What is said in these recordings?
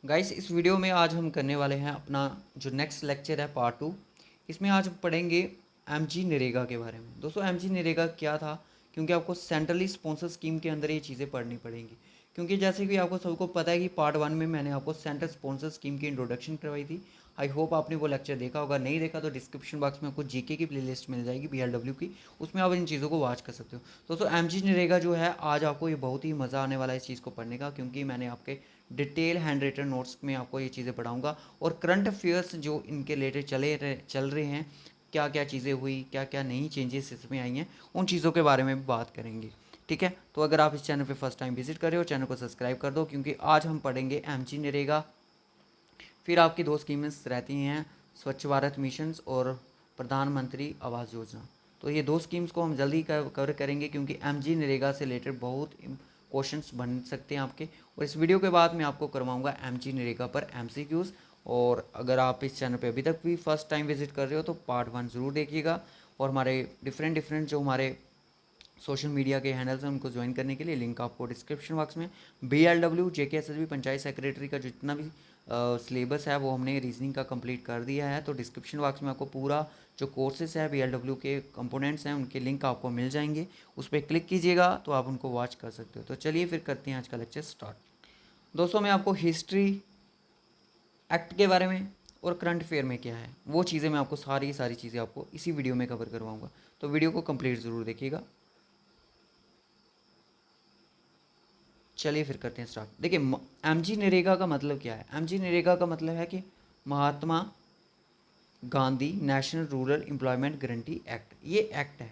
Guys इस video में आज हम करने वाले हैं अपना जो नेक्स्ट लेक्चर है पार्ट 2। इसमें आज हम पढ़ेंगे एमजी नरेगा के बारे में। दोस्तों एमजी नरेगा क्या था, क्योंकि आपको सेंट्रली स्पॉन्सर स्कीम के अंदर ये चीज़ें पढ़नी पड़ेंगी। क्योंकि जैसे कि आपको सबको पता है कि पार्ट 1 में मैंने आपको सेंट्रल स्पॉन्सर स्कीम की इंट्रोडक्शन करवाई थी। आई होप आपने वो लेक्चर देखा होगा, नहीं देखा तो डिस्क्रिप्शन बॉक्स में आपको जीके की प्लेलिस्ट मिल जाएगी बीएलडब्ल्यू की, उसमें आप इन चीज़ों को वॉच कर सकते हो। दोस्तों एमजी नरेगा जो है आज आपको ये बहुत ही मज़ा आने वाला है इस चीज़ को पढ़ने का, क्योंकि मैंने आपके डिटेल हैंड रिटन नोट्स में आपको ये चीज़ें पढ़ाऊंगा और करंट अफेयर्स जो इनके रिलेटेड चल रहे हैं, क्या क्या चीज़ें हुई, क्या क्या नई चेंजेस इसमें आई हैं, उन चीज़ों के बारे में भी बात करेंगे। ठीक है, तो अगर आप इस चैनल पे फर्स्ट टाइम विजिट कर रहे हो, चैनल को सब्सक्राइब कर दो, क्योंकि आज हम पढ़ेंगे एमजी नरेगा। फिर आपकी दो स्कीम्स रहती हैं, स्वच्छ भारत मिशन और प्रधानमंत्री आवास योजना। तो ये दो स्कीम्स को हम जल्दी कवर करेंगे, क्योंकि एमजी नरेगा से रिलेटेड बहुत क्वेश्चंस बन सकते हैं आपके। और इस वीडियो के बाद मैं आपको करवाऊंगा एमजी नरेगा पर एमसीक्यूज़। और अगर आप इस चैनल पे अभी तक भी फर्स्ट टाइम विजिट कर रहे हो तो पार्ट 1 ज़रूर देखिएगा। और हमारे डिफरेंट जो हमारे सोशल मीडिया के हैंडल्स हैं उनको ज्वाइन करने के लिए लिंक आपको डिस्क्रिप्शन बॉक्स में। BLW JKSSB पंचायत सेक्रेटरी का जितना भी सिलेबस है वो हमने रीजनिंग का कंप्लीट कर दिया है, तो डिस्क्रिप्शन बॉक्स में आपको पूरा जो कोर्सेज है BLW के कंपोनेंट्स हैं उनके लिंक आपको मिल जाएंगे। उस पर क्लिक कीजिएगा तो आप उनको वॉच कर सकते हो। तो चलिए फिर करते हैं आज का लेक्चर स्टार्ट। दोस्तों मैं आपको हिस्ट्री एक्ट के बारे में और करंट अफेयर में क्या है वो चीज़ें मैं आपको सारी चीज़ें आपको इसी वीडियो में कवर करवाऊँगा, तो वीडियो को कंप्लीट ज़रूर देखिएगा। चलिए फिर करते हैं स्टार्ट। देखिए एमजी नरेगा का मतलब क्या है। एमजी नरेगा का मतलब है कि Mahatma Gandhi national rural employment guarantee act. ये एक्ट है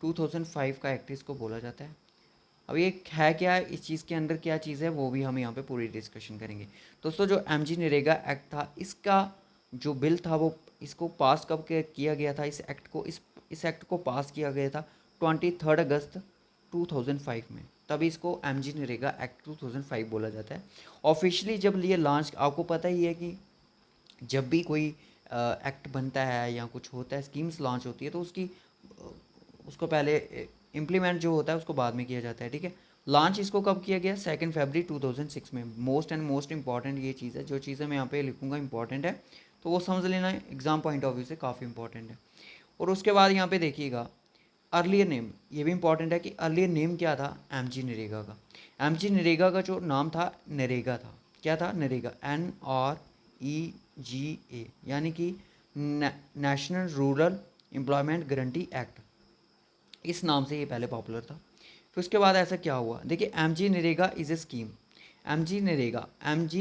2005 का एक्ट इसको बोला जाता है। अब ये है क्या है, इस चीज़ के अंदर क्या चीज़ है वो भी हम यहाँ पे पूरी डिस्कशन करेंगे। दोस्तों जो एमजी नरेगा एक्ट था, इसका जो बिल था वो इसको पास कब किया गया था, इस एक्ट को पास किया गया था 23 अगस्त 2005 में। तभी इसको एमजी नरेगा एक्ट 2005 बोला जाता है। ऑफिशियली जब ये लॉन्च, आपको पता ही है कि जब भी कोई एक्ट बनता है या कुछ होता है, स्कीम्स लॉन्च होती है, तो उसको पहले इम्प्लीमेंट जो होता है उसको बाद में किया जाता है। ठीक है, लॉन्च इसको कब किया गया, 2 फरवरी 2006 में। मोस्ट इंपॉर्टेंट ये चीज़ है, जो चीज़ें मैं यहाँ पे लिखूँगा इंपॉर्टेंट है तो वो समझ लेना, एग्जाम पॉइंट ऑफ व्यू से काफ़ी इंपॉर्टेंट है। और उसके बाद यहाँ पे देखिएगा अर्लियर नेम, ये भी इंपॉर्टेंट है कि अर्लियर नेम क्या था एमजी नरेगा का। एमजी नरेगा का जो नाम था नरेगा था, क्या था, नरेगा, NREGA, यानी कि national rural employment guarantee act, इस नाम से ये पहले पॉपुलर था। फिर उसके बाद ऐसा क्या हुआ, देखिए MG NREGA is a scheme. MG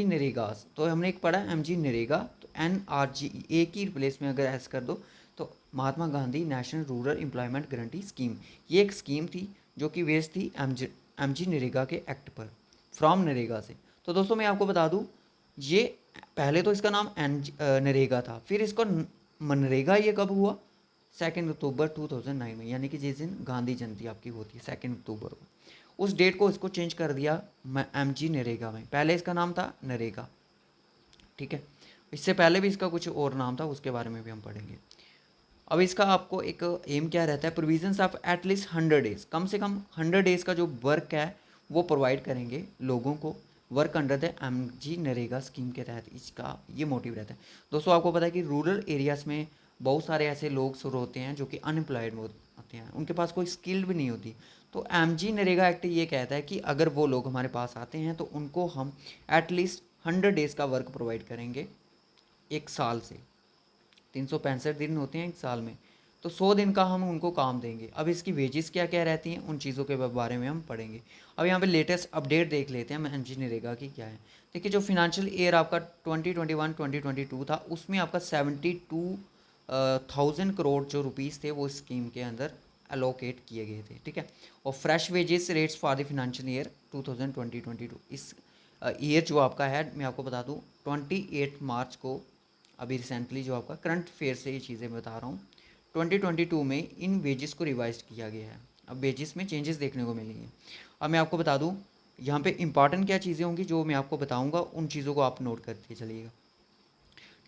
NREGAs, तो हमने एक पढ़ा एमजी नरेगा, तो NRGE की रिप्लेस में अगर ऐसा कर दो तो Mahatma Gandhi national rural employment guarantee scheme. ये एक स्कीम थी जो कि बेस्ड थी एमजी नरेगा के एक्ट पर, फ्रॉम नरेगा से। तो दोस्तों मैं आपको बता दूं, ये पहले तो इसका नाम नरेगा था, फिर इसको मनरेगा ये कब हुआ, 2 अक्टूबर 2009 में, यानी कि जिस दिन गांधी जयंती आपकी होती है 2 अक्टूबर को, उस डेट को इसको चेंज कर दिया एमजी नरेगा में। पहले इसका नाम था नरेगा। ठीक है, इससे पहले भी इसका कुछ और नाम था, उसके बारे में भी हम पढ़ेंगे। अब इसका आपको एक एम क्या रहता है, प्रोविजंस ऑफ एटलीस्ट 100 डेज, कम से कम 100 डेज का जो वर्क है वो प्रोवाइड करेंगे लोगों को, work under the MG NREGA scheme के तहत। इसका ये मोटिव रहता है। दोस्तों आपको पता है कि रूरल एरियाज़ में बहुत सारे ऐसे लोग शुरू होते हैं जो कि अनएम्प्लॉयड होते हैं, उनके पास कोई स्किल भी नहीं होती। तो एमजी नरेगा एक्ट ये कहता है कि अगर वो लोग हमारे पास आते हैं तो उनको हम एटलीस्ट 100 डेज़ का वर्क प्रोवाइड करेंगे, एक साल से। 365 दिन होते हैं एक साल में, तो 100 दिन का हम उनको काम देंगे। अब इसकी वेजेस क्या क्या रहती हैं उन चीज़ों के बारे में हम पढ़ेंगे। अब यहाँ पे लेटेस्ट अपडेट देख लेते हैं एमजी नरेगा की क्या है। देखिए जो फिनेंशियल ईयर आपका 2021-2022 था, उसमें आपका 72,000 करोड़ जो रुपीज़ थे वो स्कीम के अंदर अलोकेट किए गए थे। ठीक है, और fresh wages rates for the financial year 2020-22, इस ईयर जो आपका है मैं आपको बता दूँ 28 मार्च को, अभी रिसेंटली जो आपका करंट अफेयर से ये चीज़ें बता रहा हूँ, 2022 में इन वेजेस को रिवाइज किया गया है। अब वेजेस में चेंजेस देखने को मिलेंगे। अब मैं आपको बता दूँ यहाँ पे इंपॉर्टेंट क्या चीज़ें होंगी जो मैं आपको बताऊँगा, उन चीज़ों को आप नोट करते चलिएगा।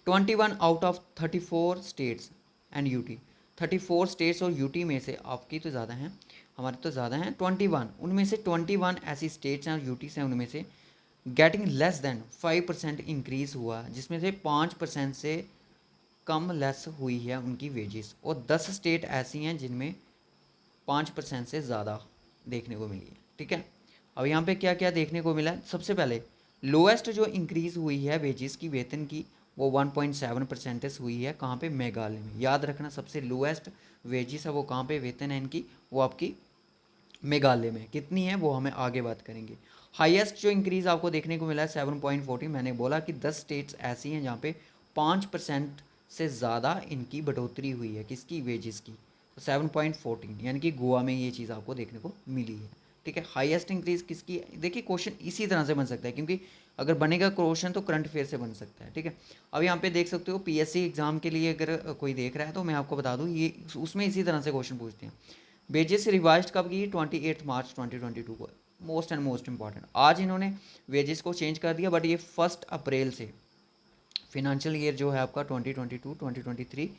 21 out of 34 states and UT, 34 states और यूटी में से, आपकी तो ज़्यादा हैं, हमारे तो ज़्यादा हैं, 21, उनमें से 21 ऐसी स्टेट्स हैं और यूटीज़ हैं, उनमें से गेटिंग लेस देन 5% इंक्रीज़ हुआ, जिसमें से 5% से कम लेस हुई है उनकी वेजेस, और 10 स्टेट ऐसी हैं जिनमें 5% से ज़्यादा देखने को मिली है। ठीक है, अब यहाँ पे क्या क्या देखने को मिला है। सबसे पहले लोएस्ट जो इंक्रीज़ हुई है वेजेस की, वेतन की, वो 1.7% हुई है। कहाँ पे? मेघालय में। याद रखना, सबसे लोएस्ट वेजेस है वो कहाँ पे, वेतन है इनकी, वो आपकी मेघालय में। कितनी है वो हमें आगे बात करेंगे। हाईएस्ट जो इंक्रीज़ आपको देखने को मिला है 7.40। मैंने बोला कि 10 स्टेट्स ऐसी हैं जहाँ पे 5% से ज़्यादा इनकी बढ़ोतरी हुई है, किसकी? वेजेस की। तो 7.14 यानी कि गोवा में ये चीज़ आपको देखने को मिली है। ठीक है, हाईएस्ट इंक्रीज़ किसकी? देखिए क्वेश्चन इसी तरह से बन सकता है, क्योंकि अगर बनेगा क्वेश्चन तो करंट अफेयर से बन सकता है। ठीक है, अब यहाँ पे देख सकते हो पीएससी एग्जाम के लिए अगर कोई देख रहा है तो मैं आपको बता दूँ, ये उसमें इसी तरह से क्वेश्चन पूछते हैं। वेजेस रिवाइज कब की? 28 मार्च 2022 को। मोस्ट एंड मोस्ट इंपॉर्टेंट, आज इन्होंने वेजेस को चेंज कर दिया, बट ये 1 अप्रैल से फिनेंशियल ईयर जो है आपका 2022-2023,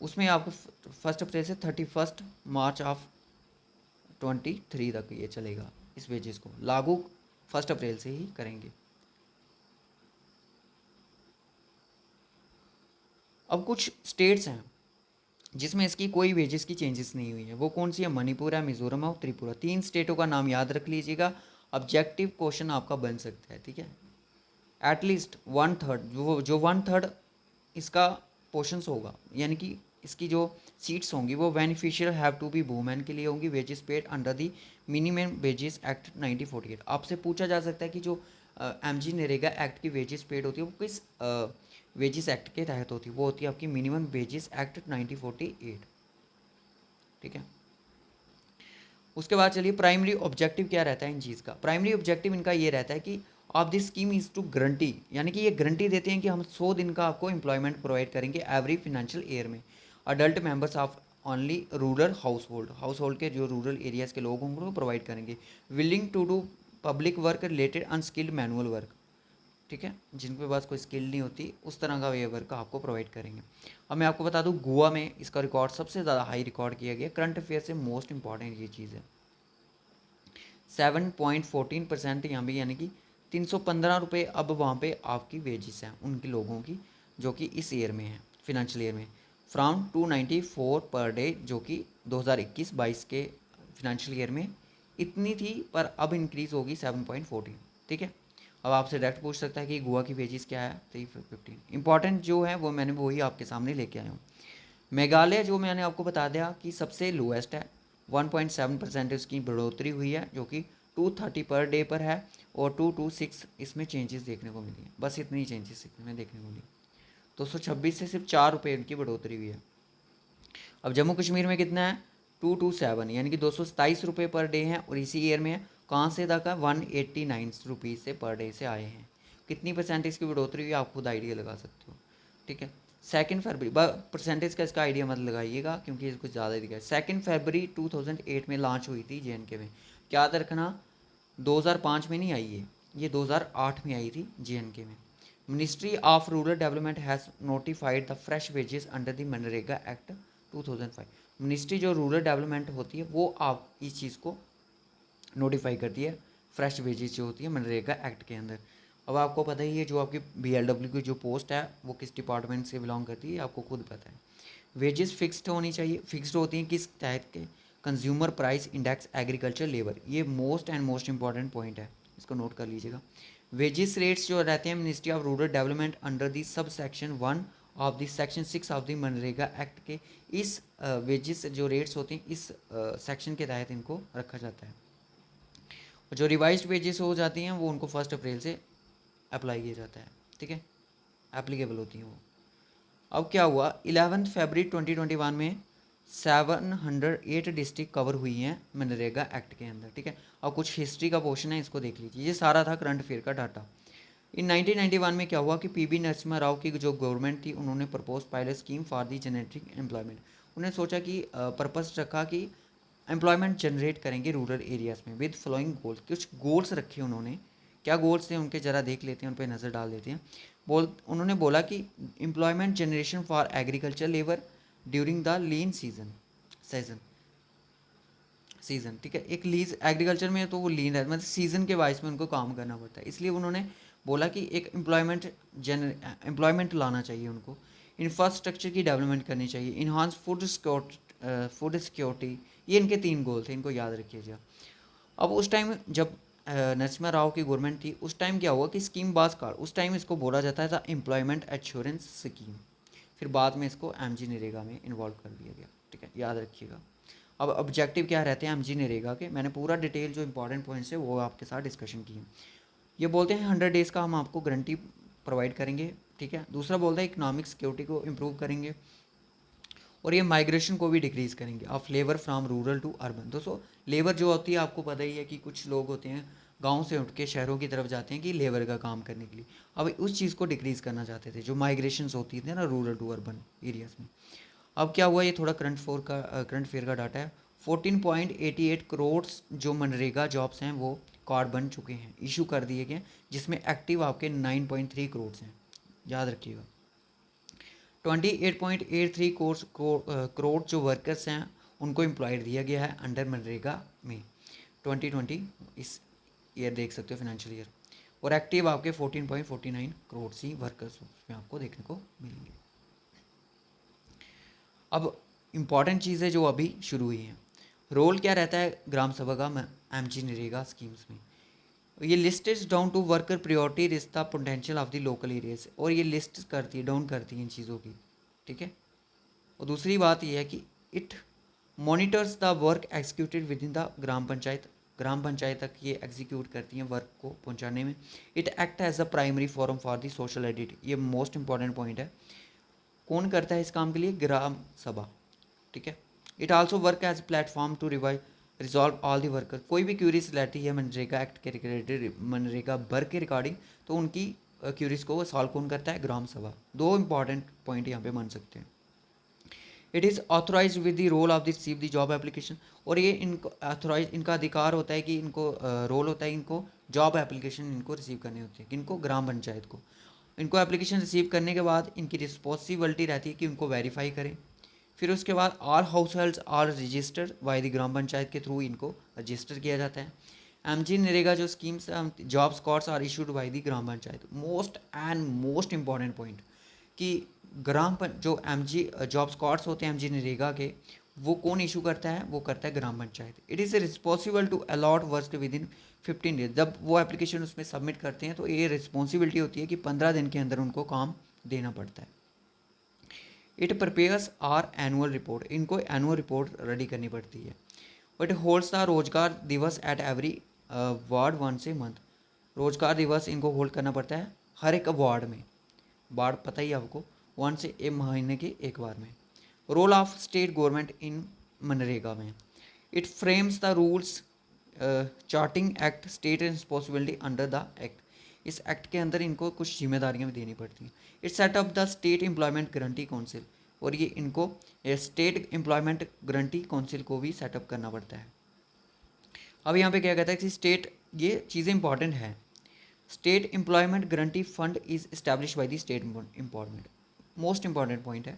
उसमें आपको 1 अप्रैल से 31 मार्च ऑफ 23 तक ये चलेगा। इस वेजेस को लागू 1 अप्रैल से ही करेंगे। अब कुछ स्टेट्स हैं जिसमें इसकी कोई वेजेस की चेंजेस नहीं हुई है। वो कौन सी है? मणिपुर है, मिजोरम है और त्रिपुरा। 3 स्टेटों का नाम याद रख लीजिएगा, ऑब्जेक्टिव क्वेश्चन आपका बन सकता है। ठीक है, एटलीस्ट 1/3, जो 1/3 इसका पोर्शंस होगा, यानी कि इसकी जो सीट्स होंगी वो beneficial have to be women के लिए होंगी, wages paid under the minimum wages act 1948। आपसे पूछा जा सकता है कि जो एमजी नरेगा एक्ट की वेजेस पेड होती है वो किस वेजेस एक्ट के तहत होती है? वो होती है आपकी मिनिमम वेजेस एक्ट 1948। ठीक है, उसके बाद चलिए प्राइमरी ऑब्जेक्टिव क्या रहता है इन चीज़ का। प्राइमरी ऑब्जेक्टिव इनका ये रहता है कि आप this scheme is to guarantee, यानी कि ये गारंटी देते हैं कि हम 100 दिन का आपको एम्प्लॉयमेंट प्रोवाइड करेंगे एवरी फिनेंशियल ईयर में। Adult members of only rural house hold के जो रूरल एरियाज़ के लोग होंगे वो प्रोवाइड करेंगे। Willing to do public work related unskilled manual work. ठीक है, जिनके पास कोई स्किल नहीं होती उस तरह का वे वर्क आपको प्रोवाइड करेंगे। अब मैं आपको बता दूं, गोवा में इसका रिकॉर्ड सबसे ज़्यादा हाई रिकॉर्ड किया गया। करंट अफेयर से मोस्ट इंपॉर्टेंट ये चीज़ है। 7.14% यहाँ पे, यानी कि 315 रुपये अब वहाँ पे आपकी वेजेस हैं उनके लोगों की, जो कि इस ईयर में है, फिनेंशियल ईयर में। फ्रॉम 294 पर डे, जो कि 2021-22 के फिनेंशियल ईयर में इतनी थी, पर अब इंक्रीज़ होगी 7.14। ठीक है, अब आपसे डायरेक्ट पूछ सकता है कि गोवा की वेजेस क्या है? 315। इंपॉर्टेंट जो है वो मैंने वही आपके सामने लेके आया हूँ। मेघालय जो मैंने आपको बता दिया कि सबसे लोएस्ट है, 1.7% उसकी बढ़ोतरी हुई है, जो कि 230 पर डे पर है, और 226 इसमें चेंजेस देखने को मिली है। बस इतनी चेंजेस इसमें देखने को मिली। 226 से सिर्फ 4 रुपये इनकी बढ़ोतरी हुई है। अब जम्मू कश्मीर में कितना है? 227, यानी कि 227 रुपये पर डे हैं, और इसी ईयर में है कहाँ से तक है? 189 रुपीज़ से पर डे से आए हैं। कितनी परसेंटेज की बढ़ोतरी हुई आप खुद आइडिया लगा सकते हो। ठीक है, 2 फरवरी, परसेंटेज का इसका आइडिया मत लगाइएगा क्योंकि इसको ज़्यादा दिखा है। 2 फरवरी 2008 में लॉन्च हुई थी JNK में। क्या याद रखना, 2005 में नहीं आई ये 2008 में आई थी JNK में। Ministry of rural development has notified the fresh wages under the MNREGA act 2005। Ministry जो रूरल डेवलपमेंट होती है वो आप इस चीज़ को नोटिफाई करती है, फ्रेश वेजेस जो होती है मनरेगा एक्ट के अंदर। अब आपको पता ही है जो आपकी BLW की जो पोस्ट है वो किस डिपार्टमेंट से बिलोंग करती है, आपको खुद पता है। वेजेस फिक्स्ड होनी चाहिए। फिक्स्ड होती हैं किस तहत के? Consumer price index agriculture labour. ये most and most important point है, इसको नोट कर लीजिएगा। वेजेस रेट्स जो रहते हैं ministry of rural development under the sub section 1 of the section 6 of the MNREGA act के, इस वेजेस जो रेट्स होती हैं इस सेक्शन के तहत इनको रखा जाता है। और जो रिवाइज्ड वेजेस हो जाती हैं वो उनको 1 अप्रैल से अप्लाई किया जाता है। ठीक है, एप्लीकेबल होती हैं वो। अब क्या हुआ, 11 फरवरी 2021 में 708 डिस्ट्रिक्ट कवर हुई हैं मनरेगा एक्ट के अंदर। ठीक है, और कुछ हिस्ट्री का पोर्शन है, इसको देख लीजिए। ये सारा था करंट अफेयर का डाटा। इन 1991 में क्या हुआ कि PB नरसिम्हा राव की जो गवर्नमेंट थी उन्होंने propose pilot scheme for the generating employment. उन्होंने सोचा कि पर्पस रखा कि एम्प्लॉयमेंट जनरेट करेंगे रूरल एरियाज़ में विद फ्लोइंग गोल्स। कुछ गोल्स रखे उन्होंने। क्या गोल्स थे उनके, ज़रा देख लेते हैं, उन पर नज़र डाल देते हैं। उन्होंने बोला कि employment generation for agriculture labour during the lean season season, ठीक है। एक लीज एग्रीकल्चर में तो वो लीन है, मतलब सीज़न के वाइज में उनको काम करना पड़ता है, इसलिए उन्होंने बोला कि एक एम्प्लॉयमेंट लाना चाहिए उनको, इंफ्रास्ट्रक्चर की डेवलपमेंट करनी चाहिए, इन्हांस फूड सिक्योरिटी। ये इनके 3 गोल थे, इनको याद रखिएगा। अब उस टाइम जब नरसिम्हा राव की गवर्नमेंट थी, उस टाइम क्या हुआ कि स्कीम बाज कार्ड, उस टाइम इसको बोला जाता था एम्प्लॉयमेंट एश्योरेंस स्कीम, फिर बाद में इसको एमजी नरेगा में इन्वॉल्व कर दिया गया, ठीक है, याद रखिएगा। अब ऑब्जेक्टिव क्या रहते हैं एमजी नरेगा के, मैंने पूरा डिटेल जो इंपॉर्टेंट पॉइंट्स है वो आपके साथ डिस्कशन की है। ये बोलते हैं 100 डेज़ का हम आपको गारंटी प्रोवाइड करेंगे, ठीक है। दूसरा बोलता है इकोनॉमिक सिक्योरिटी को इम्प्रूव करेंगे, और ये माइग्रेशन को भी डिक्रीज़ करेंगे of labour from rural to urban. दोस्तों लेबर जो होती है आपको पता ही है कि कुछ लोग होते हैं गांव से उठ के शहरों की तरफ जाते हैं कि लेबर का काम करने के लिए, अब उस चीज़ को डिक्रीज़ करना चाहते थे, जो माइग्रेशन होती थी ना रूरल टू अर्बन एरियाज़ में। अब क्या हुआ, ये थोड़ा करंट फेयर का डाटा है। 14.88 करोड़ जो मनरेगा जॉब्स हैं वो कार्ड बन चुके हैं, इशू कर दिए गए, जिसमें एक्टिव आपके 9.3 करोड़ हैं, याद रखिएगा। 28.83 करोड़ जो वर्कर्स हैं उनको एम्प्लॉयड दिया गया है अंडर मनरेगा में 2020, इस ईयर देख सकते हो फाइनेंशियल ईयर, और एक्टिव आपके 14.49 करोड़ ही वर्कर्स उसमें आपको देखने को मिलेंगे। अब इम्पॉर्टेंट चीज़ें जो अभी शुरू हुई हैं, रोल क्या रहता है ग्राम सभा का एमजी नरेगा स्कीम्स में। ये list is down to worker priority रिश्ता potential of the local areas, और ये लिस्ट करती है, डाउन करती है इन चीज़ों की, ठीक है। और दूसरी बात यह है कि it monitors the work executed within the ग्राम पंचायत तक ये एग्जीक्यूट करती हैं वर्क को पहुंचाने में। It act as a primary forum for the social audit, ये मोस्ट इंपॉर्टेंट पॉइंट है। कौन करता है इस काम के लिए, ग्राम सभा, ठीक है। It also work as platform to resolve all the worker, कोई भी क्यूरीज रहती है मनरेगा एक्ट के रिलेटेड, मनरेगा वर्क के रिगार्डिंग, तो उनकी क्यूरीज को सॉल्व कौन करता है, ग्राम सभा। दो इंपॉर्टेंट पॉइंट यहाँ पे मान सकते हैं। It is authorise with the role of the receive the job application, और ये इनको ऑथोराइज, इनका अधिकार होता है कि इनको रोल होता है, इनको जॉब एप्लीकेशन इनको रिसीव करने होते हैं, किनको, ग्राम पंचायत को। इनको एप्लीकेशन रिसीव करने के बाद इनकी रिस्पॉन्सिबिलिटी रहती है कि उनको वेरीफाई करें, फिर उसके बाद all households are registered by the ग्राम पंचायत के थ्रू इनको रजिस्टर किया जाता है। एमजी नरेगा जो schemes job cards are issued by the gram Panchayat. Most important point कि जो एमजी जॉब स्कॉट्स होते हैं एमजी नरेगा के, वो कौन इशू करता है, वो करता है gram panchayat. It is responsible to allot work within 15 days, जब वो एप्लीकेशन उसमें सबमिट करते हैं तो ये रिस्पॉन्सिबिलिटी होती है कि 15 दिन के अंदर उनको काम देना पड़ता है। It prepares our annual report, इनको एनुअल रिपोर्ट रेडी करनी पड़ती है। It holds the Rozgar Diwas at every ward once a month, Rozgar Diwas इनको होल्ड करना पड़ता है हर एक वार्ड में, वार्ड पता ही आपको, वन से ए महीने के एक बार में। Role of state government in MNREGA में, it frames the rules charting act state responsibility under the act, इस एक्ट के अंदर इनको कुछ जिम्मेदारियां भी देनी पड़ती हैं। It set up the state employment guarantee council, और ये इनको स्टेट एम्प्लॉयमेंट गारंटी काउंसिल को भी सेटअप करना पड़ता है। अब यहाँ पे क्या कहता है कि स्टेट, ये चीज़ें इंपॉर्टेंट है, state employment guarantee fund is establish by the state employment, most important point है।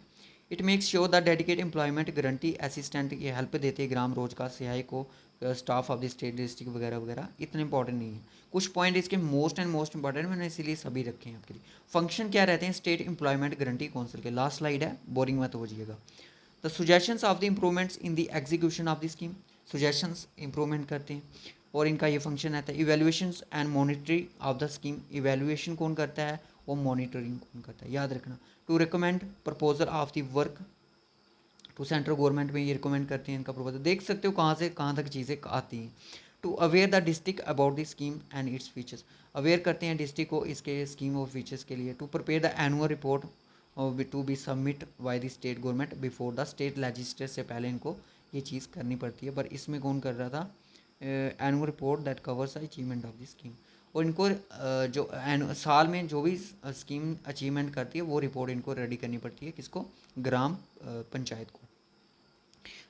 It makes sure the dedicate employment guarantee assistant की हेल्प देते हैं ग्राम रोजगार सहायक को, staff of the state district वगैरह वगैरह, इतने इंपॉर्टेंट नहीं है। कुछ पॉइंट इसके मोस्ट इंपॉर्टेंट मैंने इसीलिए सभी रखे हैं आपके लिए। फंक्शन क्या रहते हैं स्टेट एम्प्लॉयमेंट गारंटी काउंसिल के, लास्ट स्लाइड है, बोरिंग मत होजिएगा। The suggestions of the improvements in the execution of the scheme, suggestions improvement करते हैं, और इनका ये फंक्शन रहता है। Evaluation and monitoring of the scheme, evaluation कौन करता है, वो मॉनिटरिंग कौन करता है, याद रखना। To recommend proposal of the work to central government में ये रिकमेंड करते हैं, इनका प्रपोजल देख सकते हो कहाँ से कहाँ तक चीज़ें आती हैं। To aware the district about the scheme and its features, aware करते हैं डिस्ट्रिक्ट को इसके स्कीम और फीचर्स के लिए। To prepare the annual report to be submit by the state government before the state legislature, से पहले इनको ये चीज़ करनी पड़ती है, पर इसमें कौन कर रहा था, annual report that covers the achievement of the scheme, और इनको जो साल में जो भी स्कीम अचीवमेंट करती है वो रिपोर्ट इनको रेडी करनी पड़ती है, किसको, ग्राम पंचायत को।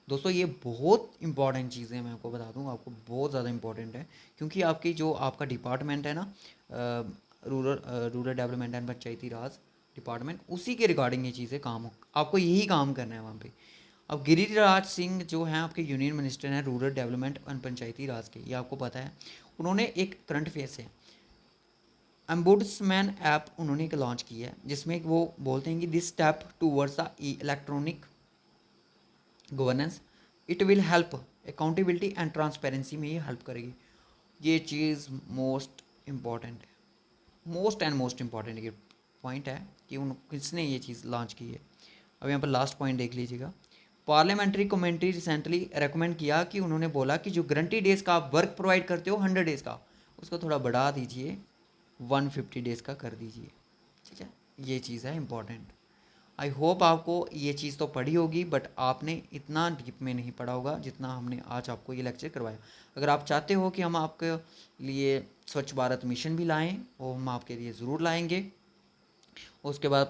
दोस्तों ये बहुत इंपॉर्टेंट चीज़ें मैं आपको बता दूँ, आपको बहुत ज़्यादा इंपॉर्टेंट है, क्योंकि आपकी जो आपका डिपार्टमेंट है ना, rural development and Panchayati Raj department, उसी के रिगार्डिंग ये चीज़ें काम हो, आपको यही काम करना है वहाँ पे। अब गिरिराज सिंह जो हैं आपके यूनियन मिनिस्टर हैं रूरल डेवलपमेंट एंड पंचायती राज के, ये आपको पता है, उन्होंने एक करंट अफेयर से एम्बुड्समैन ऐप उन्होंने एक लॉन्च किया है, जिसमें वो बोलते हैं कि this step towards the electronic governance it will help accountability and transparency में ये हेल्प करेगी। ये चीज़ मोस्ट इम्पॉर्टेंट है, मोस्ट एंड मोस्ट इम्पॉर्टेंट ये पॉइंट है कि उन किसने ये चीज़ लॉन्च की है। अब यहाँ पर लास्ट पॉइंट देख लीजिएगा। पार्लियामेंट्री कमेटी रिसेंटली रेकमेंड किया कि उन्होंने बोला कि जो गारंटी डेज़ का आप वर्क प्रोवाइड करते हो 100 डेज़ का, उसको थोड़ा बढ़ा दीजिए, 150 डेज़ का कर दीजिए। ठीक है, ये चीज़ है इम्पॉर्टेंट। आई होप आपको ये चीज़ तो पढ़ी होगी, बट आपने इतना डीप में नहीं पढ़ा होगा जितना हमने आज आपको ये लेक्चर करवाया। अगर आप चाहते हो कि हम आपके लिए स्वच्छ भारत मिशन भी लाएं, वो हम आपके लिए ज़रूर लाएंगे। उसके बाद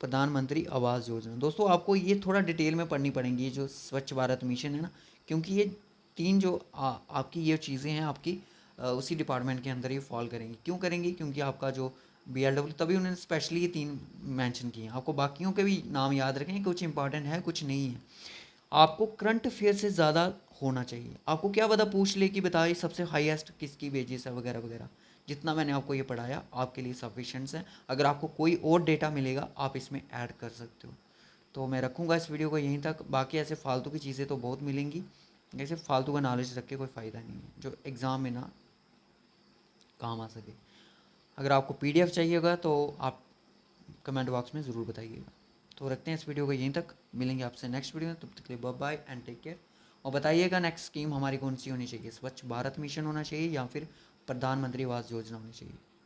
प्रधानमंत्री आवास योजना, दोस्तों आपको ये थोड़ा डिटेल में पढ़नी पड़ेंगी, ये जो स्वच्छ भारत मिशन है ना, क्योंकि ये तीन जो आपकी ये चीज़ें हैं आपकी उसी डिपार्टमेंट के अंदर ही फॉल करेंगी। क्यों करेंगी? क्योंकि आपका जो BLW, तभी उन्होंने स्पेशली ये तीन मेंशन किए हैं। आपको बाकियों के भी नाम याद रखें, कुछ इंपॉर्टेंट है कुछ नहीं है। आपको करंट अफेयर से ज़्यादा होना चाहिए। आपको क्या पता पूछ ले कि बताइए सबसे हाईएस्ट किसकी वेजेस है वगैरह वगैरह। जितना मैंने आपको ये पढ़ाया आपके लिए सफिशेंट है। अगर आपको कोई और डेटा मिलेगा आप इसमें ऐड कर सकते हो। तो मैं रखूँगा इस वीडियो को यहीं तक। बाकी ऐसे फालतू की चीज़ें तो बहुत मिलेंगी, ऐसे फालतू का नॉलेज रख के कोई फ़ायदा नहीं है जो एग्ज़ाम में ना काम आ सके। अगर आपको PDF चाहिए होगा तो आप कमेंट बॉक्स में ज़रूर बताइएगा। तो रखते हैं इस वीडियो को यहीं तक, मिलेंगे आपसे नेक्स्ट वीडियो में, तब तक के लिए bye bye and take care. और बताइएगा नेक्स्ट स्कीम हमारी कौन सी होनी चाहिए, स्वच्छ भारत मिशन होना चाहिए या फिर प्रधानमंत्री आवास योजना होनी चाहिए।